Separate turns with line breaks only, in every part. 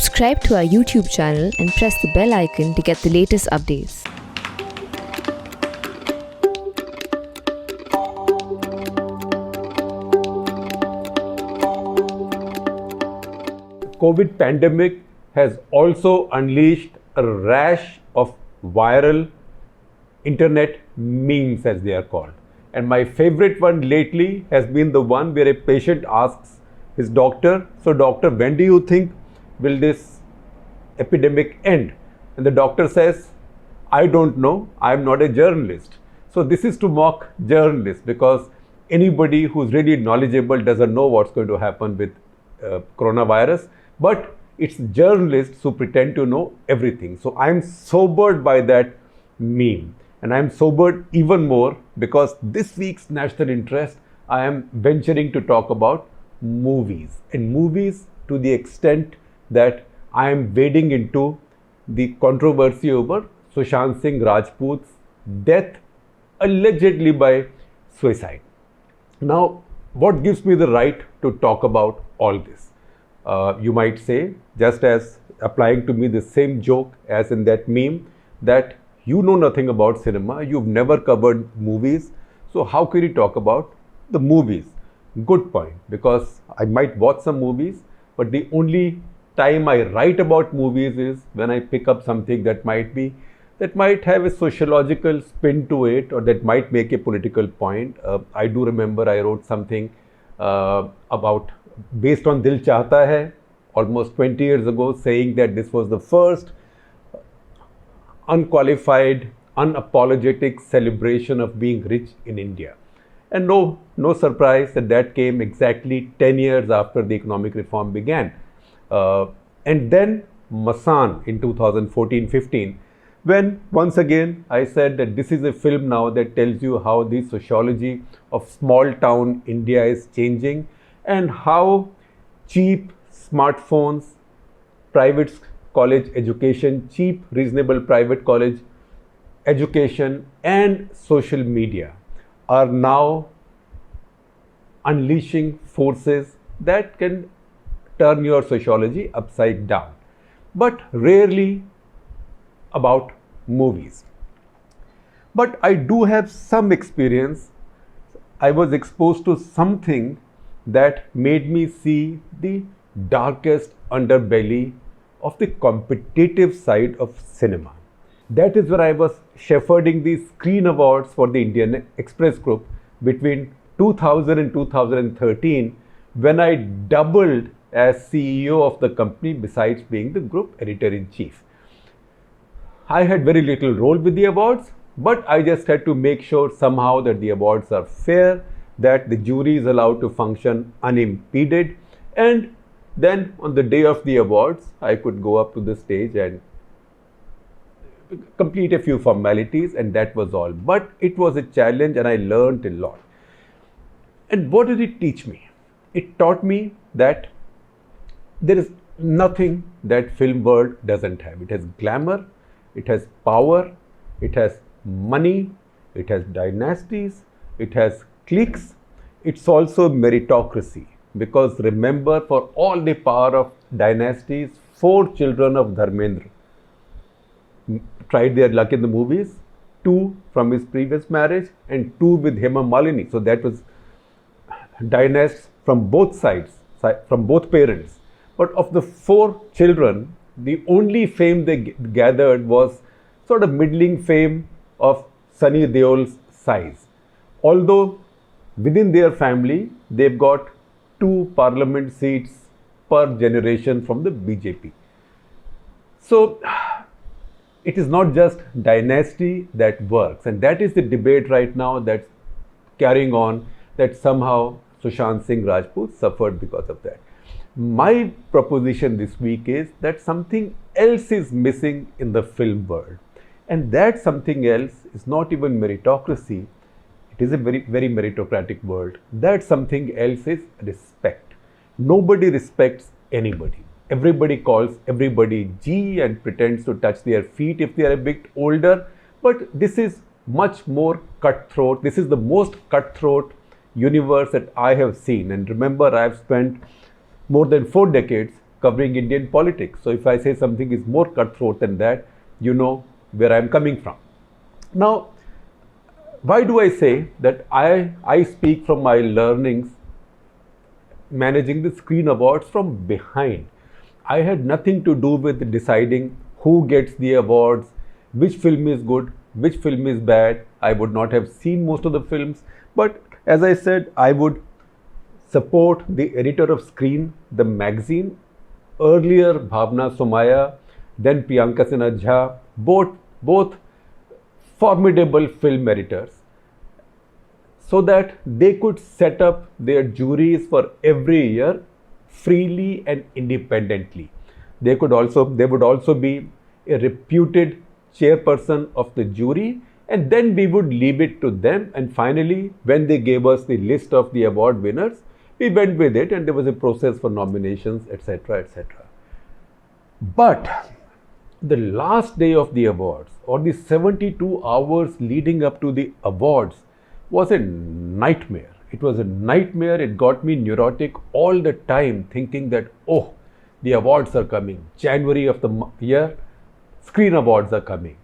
Subscribe to our YouTube channel and press the bell icon to get the latest updates.
COVID pandemic has also unleashed a rash of viral internet memes, as they are called. And my favorite one lately has been the one where a patient asks his doctor, "So doctor, when do you think will this epidemic end?" And the doctor says, "I don't know, I'm not a journalist." So this is to mock journalists, because anybody who's really knowledgeable doesn't know what's going to happen with coronavirus, but it's journalists who pretend to know everything. So I'm sobered by that meme, and I'm sobered even more because this week's national interest, I am venturing to talk about movies, and movies to the extent that I am wading into the controversy over Sushant Singh Rajput's death, allegedly by suicide. Now, what gives me the right to talk about all this? You might say, just as applying to me the same joke as in that meme, that you know nothing about cinema, you've never covered movies, so how can you talk about the movies? Good point, because I might watch some movies, but the only time I write about movies is when I pick up something that might have a sociological spin to it, or that might make a political point. I do remember I wrote something about based on Dil Chahta Hai almost 20 years ago, saying that this was the first unqualified, unapologetic celebration of being rich in India. And no surprise that came exactly 10 years after the economic reform began. And then Masaan in 2014-15, when once again I said that this is a film now that tells you how the sociology of small town India is changing, and how cheap smartphones, private college education, cheap reasonable private college education and social media are now unleashing forces that can turn your sociology upside down, but rarely about movies. But I do have some experience. I was exposed to something that made me see the darkest underbelly of the competitive side of cinema. That is where I was shepherding the Screen Awards for the Indian Express Group between 2000 and 2013, when I doubled as CEO of the company besides being the group editor-in-chief. I had very little role with the awards, but I just had to make sure somehow that the awards are fair, that the jury is allowed to function unimpeded, and then on the day of the awards, I could go up to the stage and complete a few formalities, and that was all. But it was a challenge and I learned a lot. And what did it teach me? It taught me that there is nothing that film world doesn't have. It has glamour, it has power, it has money, it has dynasties, it has cliques. It's also meritocracy, because remember, for all the power of dynasties, 4 children of Dharmendra tried their luck in the movies, 2 from his previous marriage and 2 with Hema Malini. So that was dynasts from both sides, from both parents. But of the 4 children, the only fame they gathered was sort of middling fame of Sunny Deol's size. Although within their family, they've got 2 parliament seats per generation from the BJP. So it is not just dynasty that works, and that is the debate right now that's carrying on, that somehow Sushant Singh Rajput suffered because of that. My proposition this week is that something else is missing in the film world, and that something else is not even meritocracy. It is a very, very meritocratic world. That something else is respect. Nobody respects anybody. Everybody calls everybody G and pretends to touch their feet if they are a bit older. But this is much more cutthroat. This is the most cutthroat universe that I have seen. And remember, I have spent more than 4 decades covering Indian politics. So if I say something is more cutthroat than that, you know where I'm coming from. Now, why do I say that I speak from my learnings managing the Screen Awards from behind? I had nothing to do with deciding who gets the awards, which film is good, which film is bad. I would not have seen most of the films, but as I said, I would support the editor of Screen, the magazine, earlier Bhavna Somaya, then Priyanka Sinha Jha, both formidable film editors, so that they could set up their juries for every year freely and independently. They would also be a reputed chairperson of the jury, and then we would leave it to them, and finally when they gave us the list of the award winners, we went with it, and there was a process for nominations, etc., etc. But the last day of the awards, or the 72 hours leading up to the awards, was a nightmare. It was a nightmare. It got me neurotic all the time, thinking that, oh, the awards are coming. January of the year, Screen Awards are coming.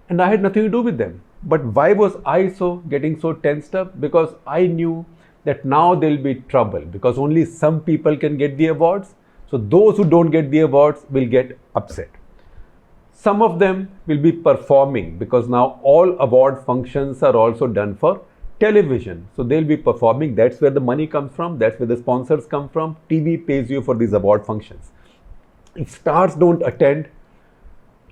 And I had nothing to do with them. But why was I getting so tensed up? Because I knew that now there will be trouble, because only some people can get the awards. So those who don't get the awards will get upset. Some of them will be performing, because now all award functions are also done for television. So they'll be performing. That's where the money comes from. That's where the sponsors come from. TV pays you for these award functions. If stars don't attend,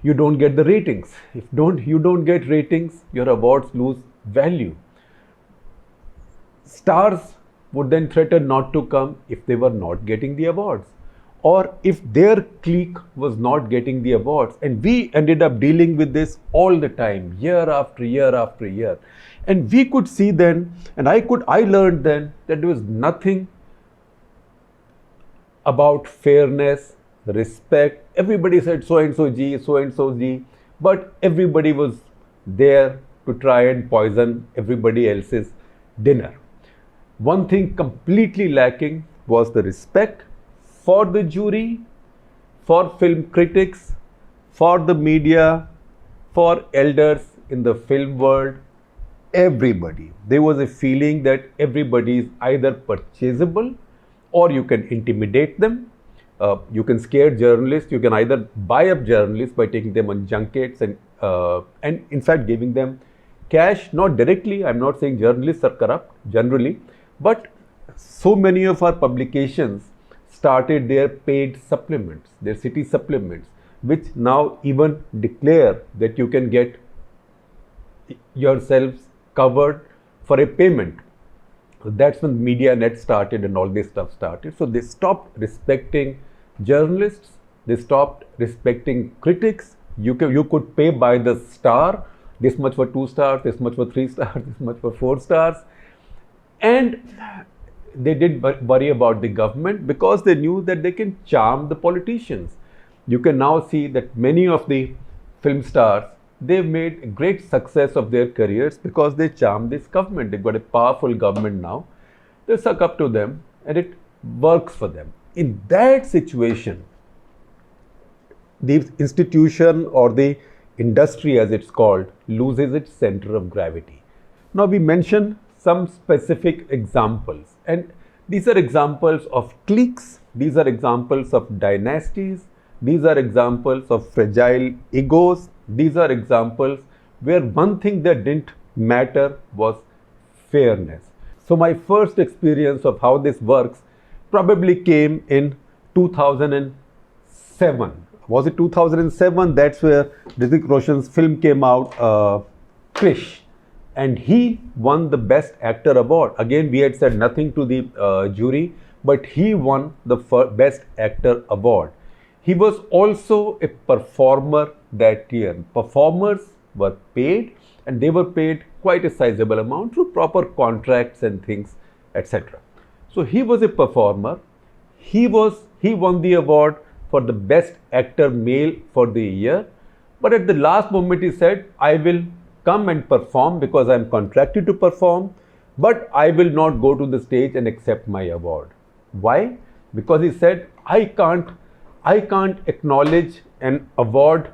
you don't get the ratings. If you don't get ratings, your awards lose value. Stars would then threaten not to come if they were not getting the awards, or if their clique was not getting the awards. And we ended up dealing with this all the time, year after year after year. And we could see then, and I learned then, that there was nothing about fairness, respect. Everybody said so and so G, so and so G, but everybody was there to try and poison everybody else's dinner. One thing completely lacking was the respect for the jury, for film critics, for the media, for elders in the film world, everybody. There was a feeling that everybody is either purchasable, or you can intimidate them. You can scare journalists. You can either buy up journalists by taking them on junkets and in fact giving them cash, not directly. I'm not saying journalists are corrupt generally, but so many of our publications started their paid supplements, their city supplements, which now even declare that you can get yourselves covered for a payment. That's when MediaNet started and all this stuff started. So they stopped respecting journalists, they stopped respecting critics. You could pay by the star, this much for 2 stars, this much for 3 stars, this much for 4 stars. And they did worry about the government, because they knew that they can charm the politicians. You can now see that many of the film stars, they've made a great success of their careers because they charm this government. They've got a powerful government now. They suck up to them and it works for them. In that situation, the institution, or the industry as it's called, loses its center of gravity. Now we mention some specific examples, and these are examples of cliques, these are examples of dynasties, these are examples of fragile egos, these are examples where one thing that didn't matter was fairness. So my first experience of how this works probably came in 2007. Was it 2007? That's where Hrithik Roshan's film came out, Krish. And he won the Best Actor award. Again, we had said nothing to the jury, but he won the Best Actor award. He was also a performer that year. Performers were paid, and they were paid quite a sizable amount through proper contracts and things, etc. So he was a performer. He won the award for the Best Actor Male for the year. But at the last moment he said, I will come and perform because I am contracted to perform, but I will not go to the stage and accept my award. Why? because he said, I can't acknowledge an award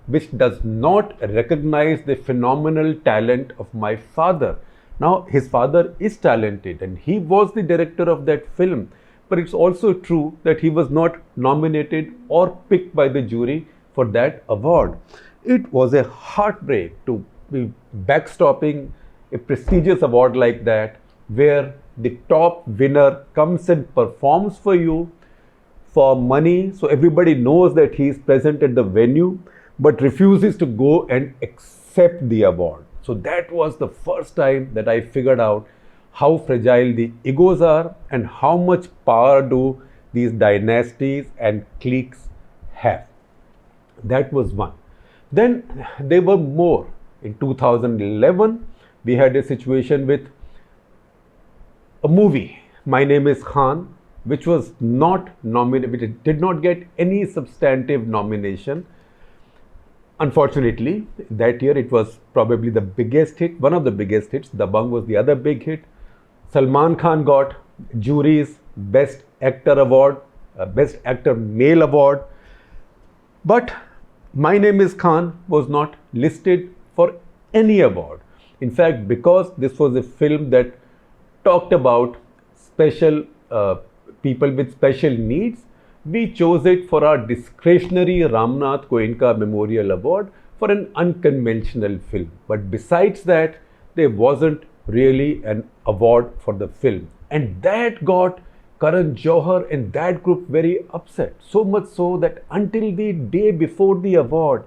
which does not recognize the phenomenal talent of my father. Now, his father is talented and he was the director of that film, but it's also true that he was not nominated or picked by the jury for that award. It was a heartbreak to be backstopping a prestigious award like that, where the top winner comes and performs for you for money, so everybody knows that he is present at the venue, but refuses to go and accept the award. So that was the first time that I figured out how fragile the egos are and how much power do these dynasties and cliques have. That was one. Then there were more. In 2011, we had a situation with a movie, My Name is Khan, which was not nominated, which did not get any substantive nomination. Unfortunately, that year it was probably the biggest hit, one of the biggest hits. Dabangg was the other big hit. Salman Khan got jury's Best Actor Award, Best Actor Male Award. But My Name is Khan was not listed for any award. In fact, because this was a film that talked about special people with special needs, we chose it for our discretionary Ramnath Goenka Memorial Award for an unconventional film. But besides that, there wasn't really an award for the film. And that got Karan Johar and that group very upset. So much so that until the day before the award,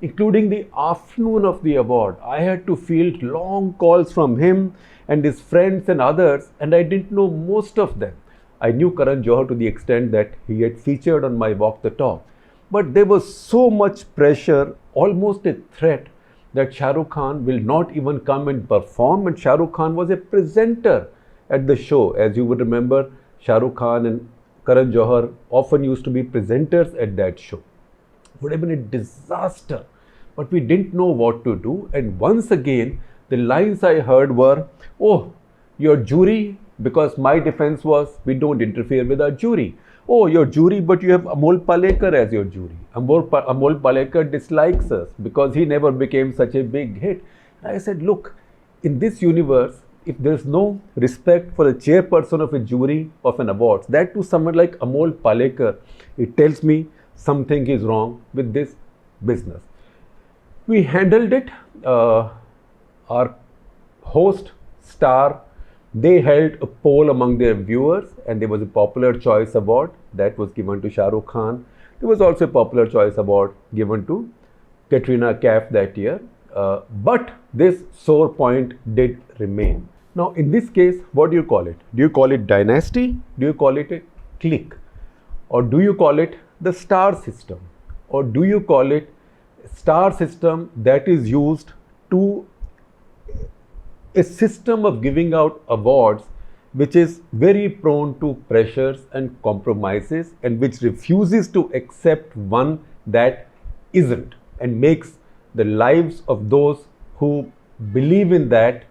including the afternoon of the award, I had to field long calls from him and his friends and others, and I didn't know most of them. I knew Karan Johar to the extent that he had featured on my Walk the Talk. But there was so much pressure, almost a threat, that Shah Rukh Khan will not even come and perform. And Shah Rukh Khan was a presenter at the show. As you would remember, Shah Rukh Khan and Karan Johar often used to be presenters at that show. It would have been a disaster. But we didn't know what to do. And once again, the lines I heard were, oh, your jury, because my defense was, we don't interfere with our jury. Oh, your jury, but you have Amol Palekar as your jury. Amol Palekar dislikes us because he never became such a big hit. And I said, look, in this universe, if there is no respect for the chairperson of a jury of an award, that to someone like Amol Palekar, it tells me something is wrong with this business. We handled it. Our host, Star, they held a poll among their viewers and there was a Popular Choice Award that was given to Shah Rukh Khan. There was also a Popular Choice Award given to Katrina Kaif that year. But this sore point did remain. Now, in this case, what do you call it? Do you call it dynasty? Do you call it a clique? Or do you call it the star system? Or do you call it star system that is used to a system of giving out awards which is very prone to pressures and compromises and which refuses to accept one that isn't and makes the lives of those who believe in that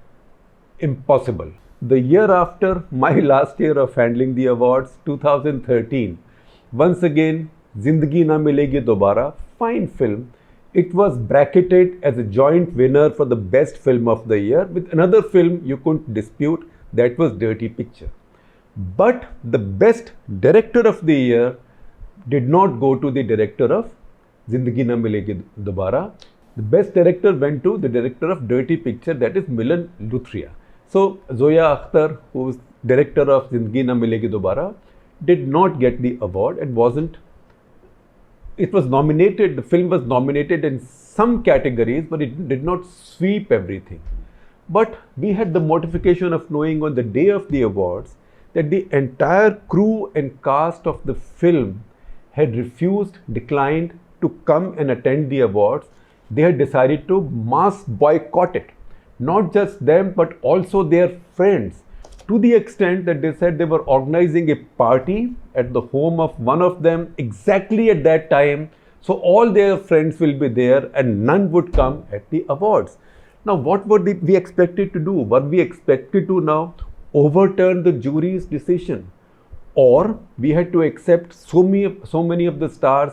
impossible. The year after my last year of handling the awards, 2013, once again, Zindagi Na Milegi Dobara, fine film. It was bracketed as a joint winner for the best film of the year with another film you couldn't dispute, that was Dirty Picture. But the best director of the year did not go to the director of Zindagi Na Milegi Dobara. The best director went to the director of Dirty Picture, that is Milan Luthria. So Zoya Akhtar, who was director of Zindagi Na Milegi Dobara, did not get the award and wasn't. It was nominated, the film was nominated in some categories, but it did not sweep everything. But we had the mortification of knowing on the day of the awards that the entire crew and cast of the film had refused, declined to come and attend the awards. They had decided to mass boycott it. Not just them, but also their friends, to the extent that they said they were organizing a party at the home of one of them exactly at that time. So all their friends will be there and none would come at the awards. Now, what were we expected to do? Were we expected to now overturn the jury's decision? or we had to accept so many of the stars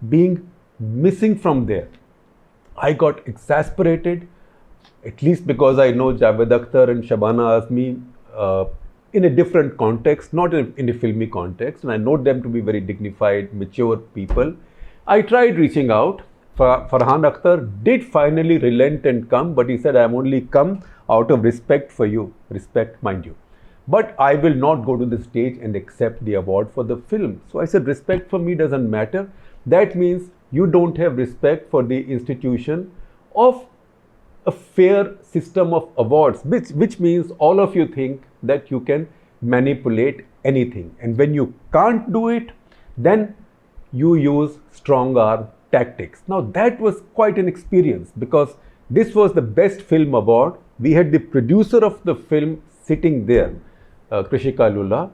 being missing from there. I got exasperated, at least because I know Javed Akhtar and Shabana Azmi in a different context, not in a filmy context, and I know them to be very dignified, mature people. I tried reaching out. Farhan Akhtar did finally relent and come, but he said, I am only come out of respect for you, respect, mind you. But I will not go to the stage and accept the award for the film. So I said, respect for me doesn't matter. That means you don't have respect for the institution of a fair system of awards, which means all of you think that you can manipulate anything. And when you can't do it, then you use strong arm tactics. Now that was quite an experience because this was the best film award. We had the producer of the film sitting there, Krishika Lula.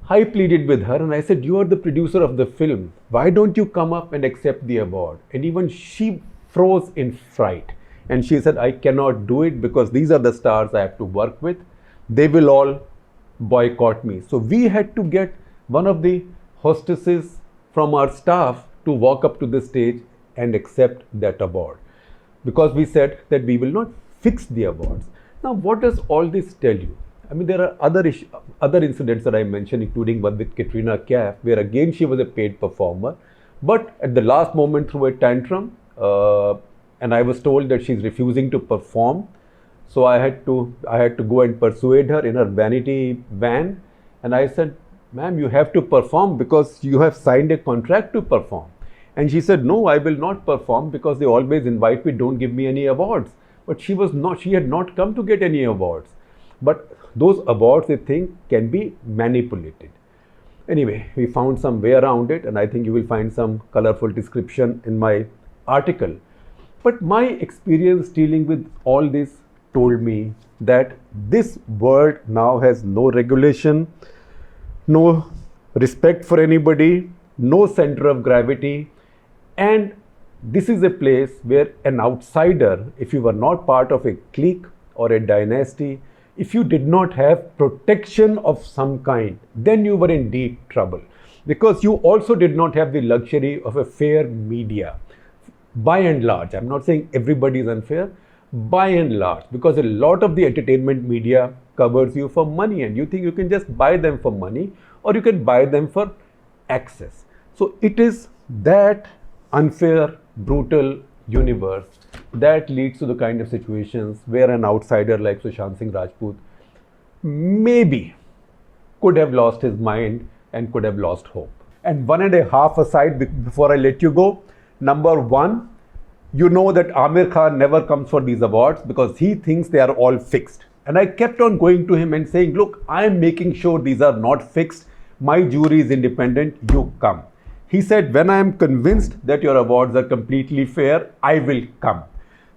I pleaded with her and I said, you are the producer of the film. Why don't you come up and accept the award? And even she froze in fright. And she said, I cannot do it because these are the stars I have to work with. They will all boycott me. So we had to get one of the hostesses from our staff to walk up to the stage and accept that award. Because we said that we will not fix the awards. Now, what does all this tell you? I mean, there are other incidents that I mentioned, including one with Katrina Kaif, where again she was a paid performer. But at the last moment, through a tantrum, and I was told that she's refusing to perform. So I had to go and persuade her in her vanity van. And I said, ma'am, you have to perform because you have signed a contract to perform. And she said, no, I will not perform because they always invite me, don't give me any awards. But she had not come to get any awards. But those awards, they think, can be manipulated. Anyway, we found some way around it, and I think you will find some colorful description in my article. But my experience dealing with all this told me that this world now has no regulation, no respect for anybody, no center of gravity, and this is a place where an outsider, if you were not part of a clique or a dynasty, if you did not have protection of some kind, then you were in deep trouble because you also did not have the luxury of a fair media. By and large, I'm not saying everybody is unfair, by and large, because a lot of the entertainment media covers you for money and you think you can just buy them for money or you can buy them for access. So it is that unfair, brutal universe that leads to the kind of situations where an outsider like Sushant Singh Rajput maybe could have lost his mind and could have lost hope. And 1.5 aside before I let you go. Number one, you know that Aamir Khan never comes for these awards because he thinks they are all fixed. And I kept on going to him and saying, look, I am making sure these are not fixed. My jury is independent, you come. He said, when I am convinced that your awards are completely fair, I will come.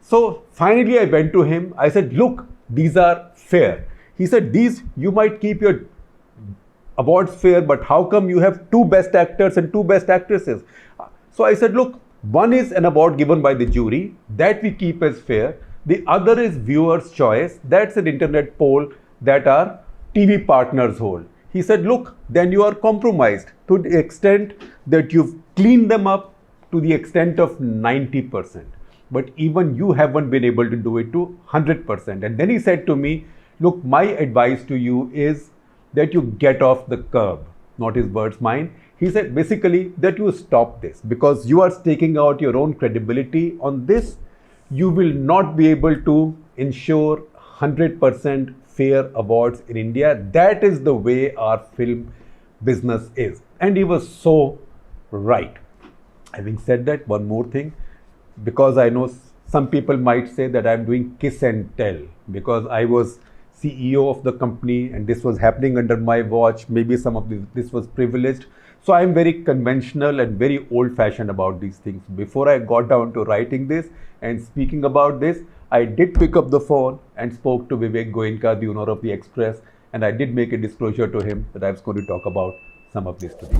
So finally I went to him. I said, look, these are fair. He said, these, you might keep your awards fair, but how come you have 2 best actors and 2 best actresses? So I said, look, one is an award given by the jury that we keep as fair. The other is viewer's choice. That's an internet poll that our TV partners hold. He said, look, then you are compromised to the extent that you've cleaned them up to the extent of 90%. But even you haven't been able to do it to 100%. And then he said to me, look, my advice to you is that you get off the curb. Not his words, mine. He said basically that you stop this because you are staking out your own credibility on this. You will not be able to ensure 100% fair awards in India. That is the way our film business is. And he was so right. Having said that, one more thing, because I know some people might say that I'm doing kiss and tell because I was CEO of the company and this was happening under my watch. Maybe some of this was privileged. So I'm very conventional and very old-fashioned about these things. Before I got down to writing this and speaking about this, I did pick up the phone and spoke to Vivek Goenka, the owner of the Express, and I did make a disclosure to him that I was going to talk about some of this today.